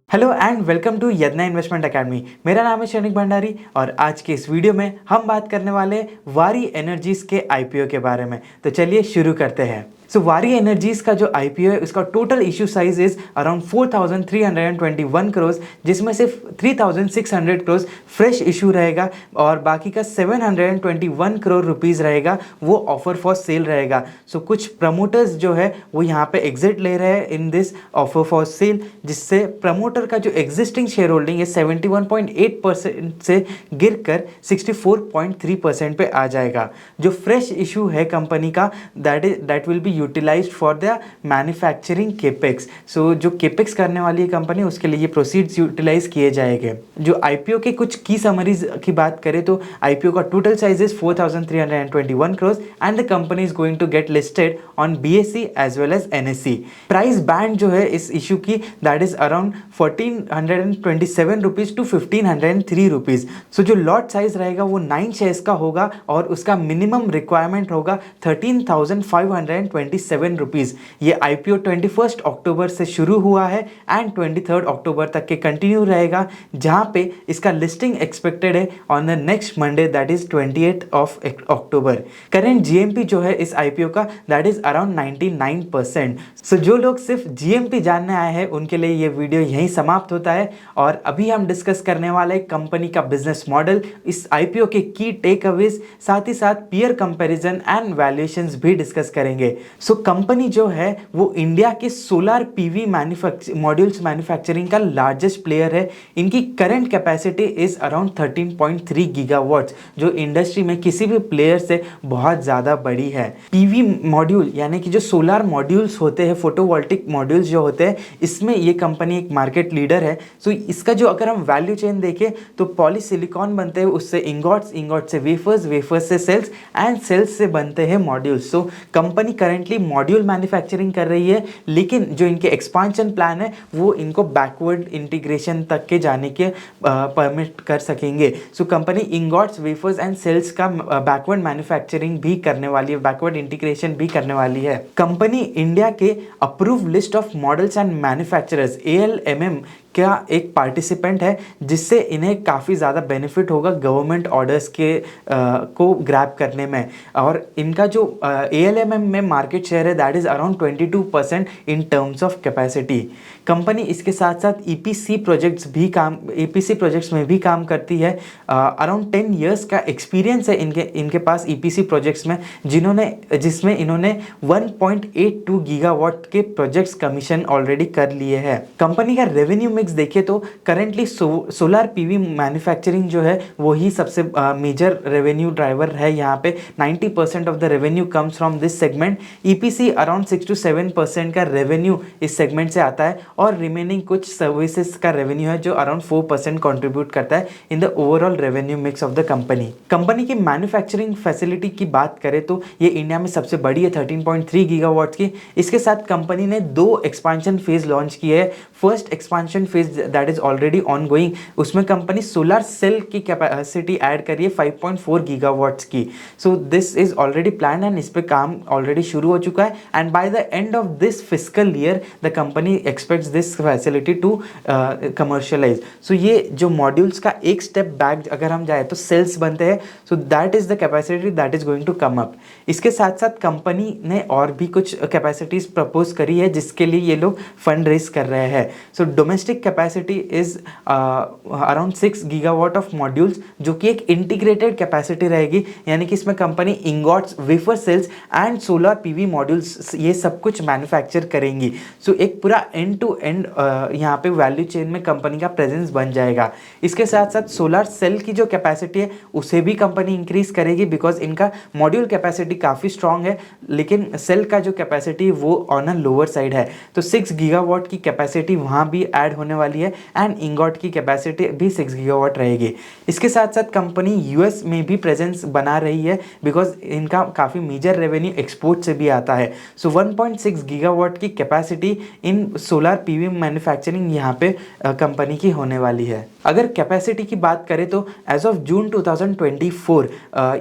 Hello and welcome to Yadnya investment academy. मेरा नाम है शनिक भंडारी और आज के इस वीडियो में हम बात करने वाले वारी एनर्जीज के आईपीओ के बारे में। तो चलिए शुरू करते हैं। वारी एनर्जीज का जो आईपीओ है उसका total issue size is around 4,321 crore, जिसमें सिर्फ 3,600 करोड़ फ्रेश इशू रहेगा और बाकी का 721 करोड़ रुपीज़ रहेगा वो ऑफर फॉर सेल रहेगा। कुछ प्रमोटर्स जो है वो यहाँ पे एग्जिट ले रहे हैं in this offer for sale, जिससे प्रमोटर का जो एग्जिस्टिंग शेयर होल्डिंग है 71.8% से गिरकर 64.3% पे आ जाएगा। जो फ्रेश इशू है कंपनी का that will be utilized for the manufacturing capex. जो केपेक्स करने वाली है कंपनी उसके लिए ये प्रोसीड्स यूटिलाइज किए जाएंगे। जो आईपीओ के कुछ की समरीज की बात करें तो आईपीओ का total size is 4,321 crore and the company is going to get listed on BSE as well as NSE. Price band जो है इस इशू की that is around 1,427 rupees to 1,503 rupees. जो लॉट साइज रहेगा वो 9 शेयर्स का होगा और उसका मिनिमम रिक्वायरमेंट होगा 13,527 रुपीज। ये आईपीओ 21 अक्टूबर से शुरू हुआ है एंड 23 अक्टूबर तक के कंटिन्यू रहेगा, जहां पे इसका लिस्टिंग एक्सपेक्टेड है on the next Monday that is 28 of October. Current GMP जो है इस आईपीओ का दैट इज अराउंड 99%। जो लोग सिर्फ जीएमपी जानने आए हैं उनके लिए ये वीडियो यहीं समाप्त होता है और अभी हम डिस्कस करने वाले कंपनी का बिजनेस मॉडल, इस आईपीओ के की टेक अवेज, साथ ही साथ पीयर कंपैरिजन एंड वैल्यूएशंस भी डिस्कस करेंगे। कंपनी जो है वो इंडिया के सोलर पीवी मॉड्यूल्स मैन्युफैक्चरिंग का लार्जेस्ट प्लेयर है। इनकी current capacity is around 13.3 gigawatts, जो इंडस्ट्री में किसी भी प्लेयर से बहुत ज़्यादा बड़ी है। पीवी मॉड्यूल यानी कि जो सोलर मॉड्यूल्स होते हैं, फोटोवोल्टिक मॉड्यूल्स जो होते हैं, इसमें ये कंपनी एक मार्केट लीडर है। इसका जो अगर हम वैल्यू चेन देखें तो पॉलीसिलिकॉन बनते हैं, उससे इंगॉट्स, इंगॉट से वेफर्स, वेफर्स से सेल्स एंड सेल्स से बनते हैं modules. Company currently module manufacturing कर रही है, लेकिन जो इनके एक्सपांशन प्लान है वो इनको बैकवर्ड इंटीग्रेशन तक के जाने के परमिट कर सकेंगे। Company ingots, wafers and cells का बैकवर्ड मैन्युफैक्चरिंग भी करने वाली है, बैकवर्ड इंटीग्रेशन भी करने वाली है। कंपनी इंडिया के approve list of models and manufacturers ALMM क्या एक पार्टिसिपेंट है, जिससे इन्हें काफ़ी ज़्यादा बेनिफिट होगा गवर्नमेंट ऑर्डर्स के को ग्रैब करने में। और इनका जो ALMM में मार्केट शेयर है that is around 22% in terms of capacity. Company इसके साथ साथ EPC प्रोजेक्ट्स में भी काम करती है। अराउंड 10 इयर्स का एक्सपीरियंस है इनके पास EPC प्रोजेक्ट्स में, जिसमें इन्होंने 1.82 गीगावाट के प्रोजेक्ट्स कमीशन ऑलरेडी कर लिए हैं। कंपनी का रेवेन्यू मिक्स देखिए तो करेंटली सोलर पीवी मैन्युफैक्चरिंग जो है वही सबसे मेजर रेवेन्यू ड्राइवर है। यहाँ पे 90% of the revenue comes from this segment. EPC around 6 to 7% का रेवेन्यू इस सेगमेंट से आता है और रिमेनिंग कुछ सर्विसेज का रेवेन्यू है जो अराउंड 4% कंट्रीब्यूट करता है in the overall revenue mix of the company. Company की मैन्युफैक्चरिंग फैसिलिटी की बात करें तो ये इंडिया में सबसे बड़ी है, 13.3 गीगावाट की। इसके साथ कंपनी ने 2 एक्सपांशन फेज लॉन्च किए हैं। First expansion phase that is already on going, उसमें कंपनी सोलर सेल की कैपेसिटी ऐड करी है 5.4 गीगावाट्स की। This is already plan and इस पे काम ऑलरेडी शुरू हो चुका है and by the end of this fiscal year the company expects this facility to commercialize. ये जो मॉड्यूल्स का एक स्टेप बैक अगर हम जाए तो सेल्स बनते हैं, that is the capacity that is going to come up. इसके साथ साथ कंपनी ने और भी कुछ कैपेसिटीज प्रपोज करी है जिसके लिए ये लोग फंड रेज कर रहे हैं। Domestic capacity is around 6 gigawatt of modules, जो कि एक इंटीग्रेटेड कैपेसिटी रहेगी, यानी कि इसमें company ingots, wafer cells and solar PV modules ये सब कुछ मैन्युफैक्चर करेंगी। एक पूरा एंड टू एंड यहाँ पे वैल्यू चेन में कंपनी का प्रेजेंस बन जाएगा। इसके साथ साथ सोलर सेल की जो कैपेसिटी है उसे भी कंपनी इंक्रीज करेगी, बिकॉज इनका मॉड्यूल कैपेसिटी काफ़ी स्ट्रॉन्ग है, लेकिन सेल का जो कैपेसिटी वो ऑन अ लोअर साइड है। 6 गीगावाट की कैपेसिटी वहाँ भी ऐड होने वाली है एंड इंगॉट की कैपेसिटी भी 6 गीगावाट रहेगी। इसके साथ साथ कंपनी यूएस में भी प्रेजेंस बना रही है, बिकॉज इनका काफ़ी मेजर रेवेन्यू एक्सपोर्ट से भी आता है। 1.6 गीगावाट की capacity in solar PV manufacturing यहाँ पे कंपनी की होने वाली है। अगर कैपेसिटी की बात करें तो एज ऑफ जून 2024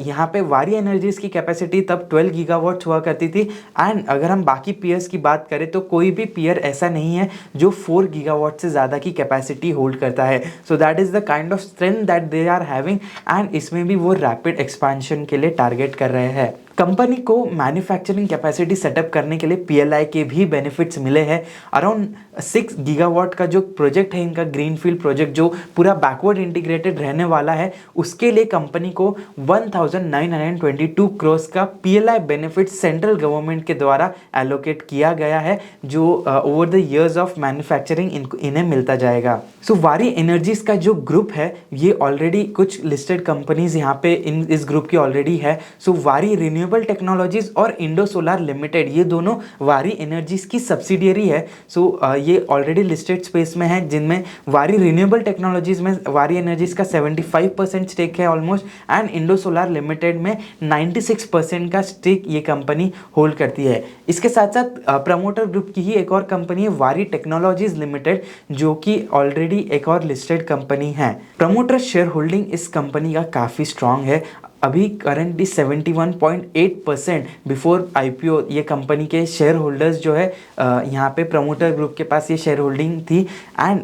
यहाँ पे वारी एनर्जीज की कैपेसिटी तब 12 गीगावाट हुआ करती थी। एंड अगर हम बाकी पीयर्स की बात करें तो कोई भी पीयर ऐसा नहीं है जो 4 गीगावाट से ज़्यादा की कैपेसिटी होल्ड करता है। So that is the kind of strength that they are having and इसमें भी वो रैपिड एक्सपांशन के लिए टारगेट कर रहे हैं। कंपनी को मैन्युफैक्चरिंग कैपेसिटी सेटअप करने के लिए पीएलआई के भी बेनिफिट्स मिले हैं। अराउंड 6 गीगावाट का जो प्रोजेक्ट है इनका ग्रीनफील्ड प्रोजेक्ट जो पूरा बैकवर्ड इंटीग्रेटेड रहने वाला है, उसके लिए कंपनी को 1922 करोड़ का पीएलआई बेनिफिट सेंट्रल गवर्नमेंट के द्वारा एलोकेट किया गया है, जो over the years of manufacturing इन्हें मिलता जाएगा। सो वारी एनर्जीज का जो ग्रुप है ये ऑलरेडी कुछ लिस्टेड कंपनीज यहाँ पे इस ग्रुप की ऑलरेडी है। सो वारी रिन्यूएबल टेक्नोलॉजीज और इंडो सोलार लिमिटेड ये दोनों वारी एनर्जीज की सब्सिडियरी है। सो ये ऑलरेडी लिस्टेड स्पेस में है, जिनमें वारी रिन्यूएबल टेक्नोलॉजीज में वारी एनर्जीज का 75% स्टेक है almost, and Indo solar limited में 96% का स्टेक ये कंपनी होल्ड करती है। इसके साथ साथ प्रमोटर ग्रुप की ही एक और कंपनी है वारी टेक्नोलॉजीज लिमिटेड, जो कि ऑलरेडी एक और लिस्टेड कंपनी है। प्रमोटर शेयर होल्डिंग इस कंपनी का काफ़ी स्ट्रांग है। अभी करंटली 71.8% बिफोर आईपीओ ये कंपनी के शेयर होल्डर्स जो है यहाँ पे प्रमोटर ग्रुप के पास ये शेयर होल्डिंग थी। एंड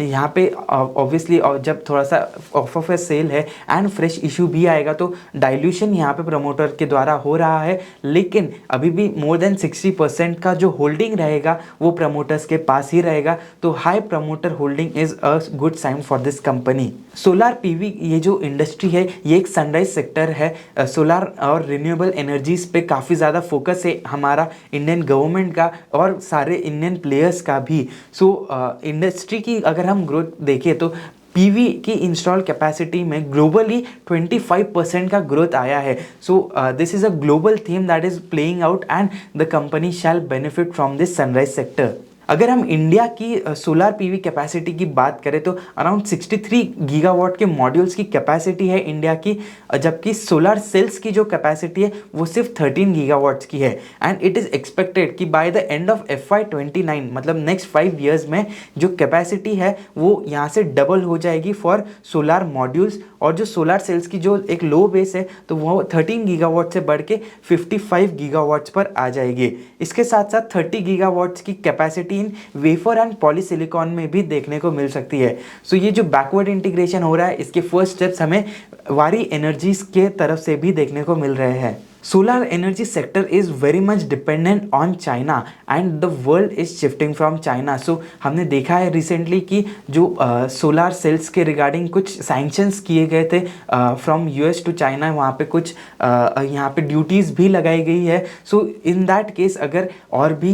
यहाँ पे ऑब्वियसली जब थोड़ा सा ऑफ सेल है एंड फ्रेश इशू भी आएगा तो डाइल्यूशन यहाँ पे प्रमोटर के द्वारा हो रहा है, लेकिन अभी भी मोर देन 60% का जो होल्डिंग रहेगा वो प्रमोटर्स के पास ही रहेगा। तो high promoter holding is a good sign for this company. Solar PV ये जो इंडस्ट्री है ये एक सनराइज सेक्टर है। सोलार और रिन्यूएबल एनर्जीज पे काफ़ी ज़्यादा फोकस है हमारा इंडियन गवर्नमेंट का और सारे इंडियन प्लेयर्स का भी। सो इंडस्ट्री की अगर हम ग्रोथ देखें तो पीवी की इंस्टॉल कैपेसिटी में ग्लोबली 25% का ग्रोथ आया है। So this is a global theme that is playing out and the company shall benefit from this sunrise sector. अगर हम इंडिया की सोलार पीवी कैपेसिटी की बात करें तो अराउंड 63 गीगावाट के मॉड्यूल्स की कैपेसिटी है इंडिया की, जबकि सोलार सेल्स की जो कैपेसिटी है वो सिर्फ 13 गीगावाट्स की है। एंड इट इज़ एक्सपेक्टेड कि bye the end of FY29 मतलब नेक्स्ट 5 ईयर्स में जो कैपेसिटी है वो यहाँ से डबल हो जाएगी फॉर सोलार मॉड्यूल्स, और जो सोलार सेल्स की जो एक लो बेस है तो वो 13 गीगावाट से बढ़ के 55 गीगावाट्स पर आ जाएगी। इसके साथ साथ 30 गीगावाट्स की capacity in wafer and polysilicon में भी देखने को मिल सकती है। सो ये जो बैकवर्ड इंटीग्रेशन हो रहा है इसके फर्स्ट स्टेप्स हमें वारी एनर्जीज के तरफ से भी देखने को मिल रहे हैं। Solar energy sector is very much dependent on China and the world is shifting from China. So हमने देखा है रिसेंटली कि जो सोलार सेल्स के रिगार्डिंग कुछ सैंक्शंस किए गए थे फ्रॉम यूएस टू चाइना, वहाँ पे कुछ यहाँ पे ड्यूटीज़ भी लगाई गई है। सो इन दैट केस अगर और भी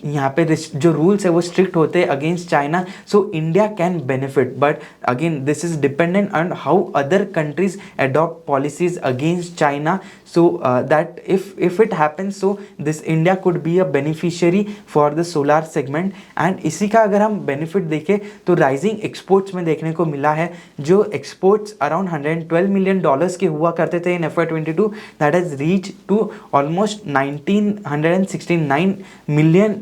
यहाँ पे जो रूल्स है वो स्ट्रिक्ट होते हैं against China, so India can benefit. But again this is dependent on how other countries adopt policies against China. So that if it happens, so this India could be a beneficiary for the solar segment। and इसी का अगर हम benefit देखें तो rising exports में देखने को मिला है। जो एक्सपोर्ट्स अराउंड $112 मिलियन के हुआ करते थे in FY22, that has reach to almost $1,969 million.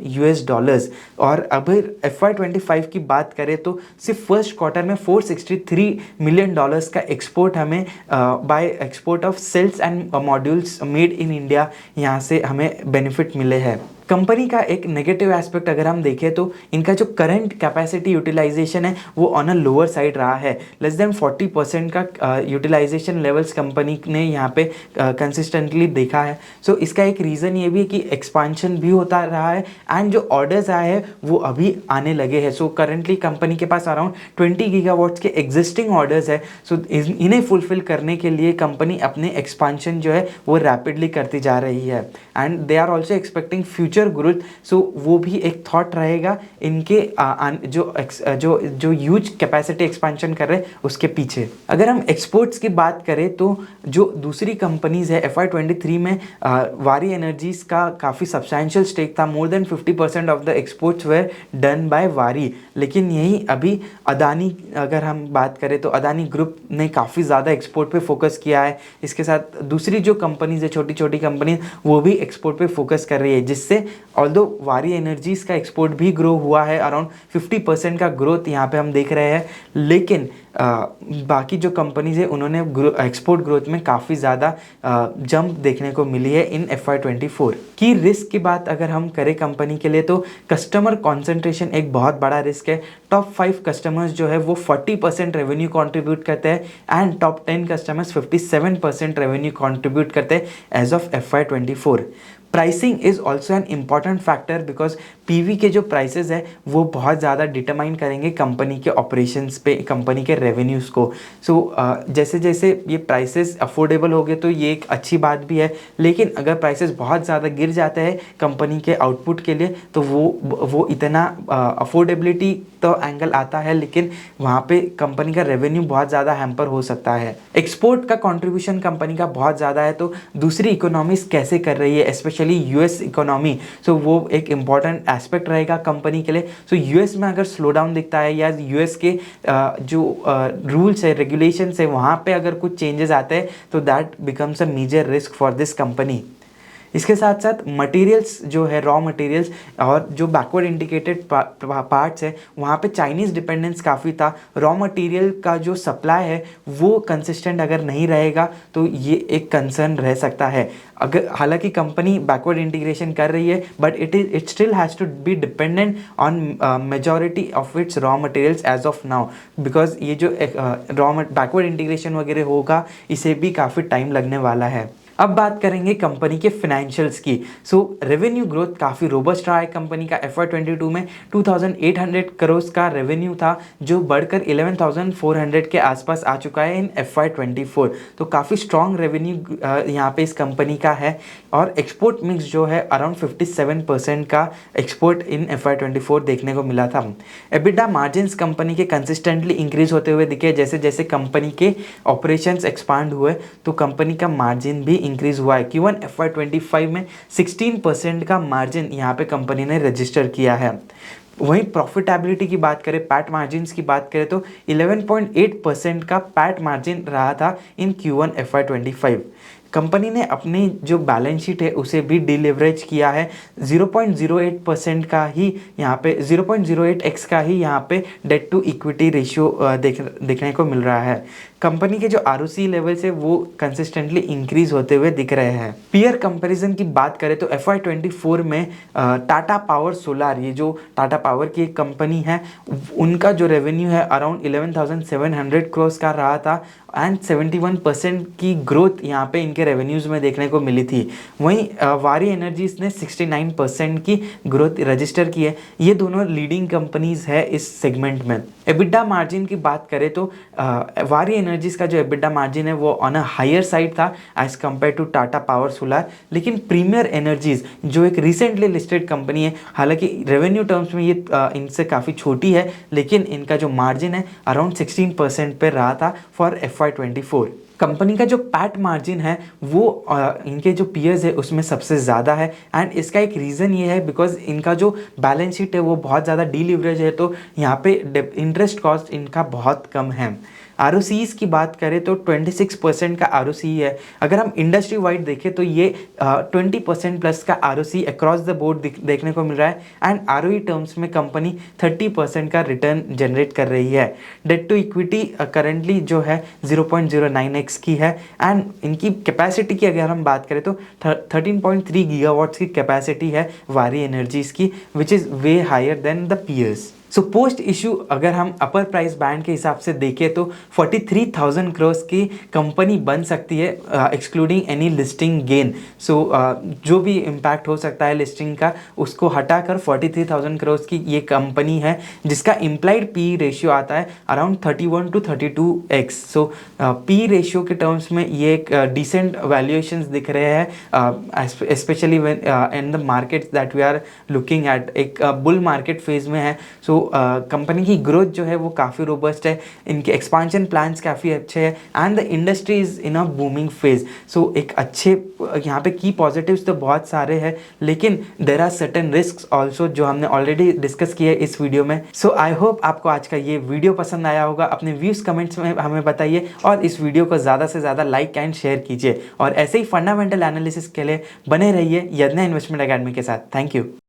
और अब FY25 की बात करें तो सिर्फ फर्स्ट क्वार्टर में $463 मिलियन का एक्सपोर्ट हमें by export of cells and modules made in India यहाँ से हमें बेनिफिट मिले हैं। कंपनी का एक नेगेटिव एस्पेक्ट अगर हम देखें तो इनका जो करंट कैपेसिटी यूटिलाइजेशन है वो ऑन अ लोअर साइड रहा है। लेस देन 40% का यूटिलाइजेशन लेवल्स कंपनी ने यहाँ पे कंसिस्टेंटली देखा है। सो इसका एक रीज़न ये भी है कि एक्सपांशन भी होता रहा है एंड जो ऑर्डर्स आए हैं वो अभी आने लगे हैं। सो करंटली कंपनी के पास अराउंड 20 गीगावाट्स के एग्जिस्टिंग ऑर्डर्स है। सो इन्हें फुलफिल करने के लिए कंपनी अपने एक्सपांशन जो है वो रैपिडली करती जा रही है and they are also expecting future growth. So वो भी एक थॉट रहेगा इनके जो ह्यूज कैपेसिटी एक्सपेंशन कर रहे हैं उसके पीछे। अगर हम एक्सपोर्ट्स की बात करें तो जो दूसरी कंपनीज है FY23 में वारी एनर्जीज का काफ़ी सब्सटैंशियल स्टेक था। More than 50% of the exports were done by Waaree. लेकिन यही अभी अदानी अगर हम बात करें तो अदानी ग्रुप ने काफ़ी ज़्यादा एक्सपोर्ट पे फोकस किया है। इसके साथ दूसरी जो कंपनीज है छोटी छोटी कंपनी वो भी एक्सपोर्ट पे फोकस कर रही है, जिससे ऑल्दो वारी एनर्जीज़ का एक्सपोर्ट भी ग्रो हुआ है, अराउंड 50% का ग्रोथ यहाँ पे हम देख रहे हैं, लेकिन बाकी जो कंपनीज है उन्होंने एक्सपोर्ट ग्रोथ में काफ़ी ज़्यादा जंप देखने को मिली है इन FY24 की। रिस्क की बात अगर हम करें कंपनी के लिए, तो कस्टमर कॉन्सेंट्रेशन एक बहुत बड़ा रिस्क है। टॉप 5 कस्टमर्स जो है वो 40% रेवेन्यू कंट्रीब्यूट करते हैं and top 10 customers 57% revenue contribute करते हैं as of FY24। Pricing is also an important factor because PV के जो प्राइसेस है वो बहुत ज़्यादा डिटरमाइन करेंगे कंपनी के ऑपरेशंस पे, कंपनी के रेवेन्यूज़ को। सो जैसे जैसे ये प्राइसेस अफोर्डेबल हो गए तो ये एक अच्छी बात भी है, लेकिन अगर प्राइसेस बहुत ज़्यादा गिर जाते हैं कंपनी के आउटपुट के लिए तो वो इतना अफोर्डेबिलिटी तो एंगल आता है, लेकिन वहाँ पे कंपनी का रेवेन्यू बहुत ज़्यादा हैम्पर हो सकता है। एक्सपोर्ट का कंट्रीब्यूशन कंपनी का बहुत ज़्यादा है, तो दूसरी इकोनॉमीज कैसे कर रही है, स्पेशली यूएस इकोनॉमी, सो वो एक इम्पॉर्टेंट एस्पेक्ट रहेगा कंपनी के लिए। सो यूएस में अगर स्लो डाउन दिखता है या यूएस के जो रूल्स है, रेगुलेशंस है, वहाँ पे अगर कुछ चेंजेस आते हैं तो that becomes a major risk for this company. इसके साथ साथ मटेरियल्स जो है, रॉ मटेरियल्स और जो बैकवर्ड इंडिकेटेड पार्ट्स है, वहाँ पे चाइनीज़ डिपेंडेंस काफ़ी था। रॉ मटेरियल का जो सप्लाई है वो कंसिस्टेंट अगर नहीं रहेगा तो ये एक कंसर्न रह सकता है। अगर हालांकि कंपनी बैकवर्ड इंटीग्रेशन कर रही है, but it still has to be dependent on majority of its raw materials as of now, because ये जो बैकवर्ड इंटीग्रेशन वगैरह होगा इसे भी काफ़ी टाइम लगने वाला है। अब बात करेंगे कंपनी के फाइनेंशियल्स की। सो रेवेन्यू ग्रोथ काफ़ी रोबस्ट रहा है कंपनी का। FY22 में 2800 करोड़ का रेवेन्यू था जो बढ़कर 11400 के आसपास आ चुका है इन FY24। तो काफ़ी स्ट्रॉन्ग रेवेन्यू यहाँ पे इस कंपनी का है और एक्सपोर्ट मिक्स जो है अराउंड 57% का एक्सपोर्ट इन FY24 देखने को मिला था। एबिटा मार्जिन्स कंपनी के कंसिस्टेंटली इंक्रीज होते हुए दिखे, जैसे जैसे कंपनी के ऑपरेशंस एक्सपांड हुए तो कंपनी का मार्जिन भी इंक्रीज हुआ है। Q1 FY25 में 16% का मार्जिन यहाँ पे कंपनी ने रजिस्टर किया है। वहीं प्रॉफिटेबिलिटी की बात करें, पैट मार्जिन्स की बात करें तो 11.8% का पैट मार्जिन रहा था इन Q1 FY25। कंपनी ने अपनी जो बैलेंस शीट है उसे भी डिलीवरेज किया है। 0.08% का ही यहाँ पे 0.08x का ही यहाँ पे डेट टू इक्विटी रेशियो देखने को मिल रहा है। कंपनी के जो ROC लेवल्स है वो कंसिस्टेंटली इंक्रीज होते हुए दिख रहे हैं। पीयर कंपैरिजन की बात करें तो FY24 में टाटा पावर सोलार, ये जो टाटा पावर की एक कंपनी है, उनका जो रेवेन्यू है अराउंड 11,700 करोड़ का रहा था एंड 71% की ग्रोथ यहाँ पे इनके रेवेन्यूज़ में देखने को मिली थी। वहीं वारी एनर्जीज ने 69% की ग्रोथ रजिस्टर की है। ये दोनों लीडिंग कंपनीज है इस सेगमेंट में। एबिटा मार्जिन की बात करें तो वारी एनर्जीज का जो एबिटा मार्जिन है वो ऑन अ हायर साइड था as compared to Tata Power Solar, लेकिन प्रीमियर एनर्जीज जो एक रिसेंटली लिस्टेड कंपनी है, हालांकि रेवेन्यू टर्म्स में ये इनसे काफ़ी छोटी है, लेकिन इनका जो मार्जिन है अराउंड 16% पे रहा था फॉर FY24। कंपनी का जो पैट मार्जिन है वो इनके जो पीयर्स है उसमें सबसे ज़्यादा है एंड इसका एक रीज़न ये है बिकॉज इनका जो बैलेंस शीट है वो बहुत ज़्यादा डीलिवरेज है, तो यहाँ पे इंटरेस्ट कॉस्ट इनका बहुत कम है। ROCs की बात करें तो 26% का ROC है। अगर हम इंडस्ट्री वाइड देखें तो ये 20% प्लस का ROC अक्रॉस द बोर्ड देखने को मिल रहा है एंड ROE टर्म्स में कंपनी 30% का रिटर्न जनरेट कर रही है। डेट टू इक्विटी करंटली जो है 0.09x की है एंड इनकी कैपेसिटी की अगर हम बात करें तो 13.3 गीगावाट्स की कैपेसिटी है वारी एनर्जीज़ की, which is way higher than the peers. So post issue अगर हम अपर प्राइस बैंड के हिसाब से देखें तो 43,000 करोड़ की कंपनी बन सकती है एक्सक्लूडिंग एनी लिस्टिंग गेन। सो जो भी इम्पैक्ट हो सकता है लिस्टिंग का उसको हटाकर 43,000 करोड़ की ये कंपनी है जिसका इम्प्लाइड पी रेशियो आता है around 31 to 32x। So P ratio के टर्म्स में ये एक डिसेंट वैल्यूएशंस दिख रहे हैं, specially in the markets that we are looking at. एक बुल मार्केट फेज में है, सो कंपनी की ग्रोथ जो है वो काफ़ी रोबस्ट है, इनके एक्सपांशन प्लान्स काफ़ी अच्छे हैं and the industry is in a booming phase. So एक अच्छे यहाँ पे की पॉजिटिव्स तो बहुत सारे हैं, लेकिन there are certain risk also जो हमने ऑलरेडी डिस्कस किया है इस वीडियो में। सो आई होप आपको आज का ये वीडियो पसंद आया होगा। अपने व्यूज़ कमेंट्स में हमें बताइए और इस वीडियो को ज़्यादा से ज़्यादा लाइक एंड शेयर कीजिए और ऐसे ही फंडामेंटल एनालिसिस के लिए बने रहिए यज्ञा इन्वेस्टमेंट अकेडमी के साथ। Thank you.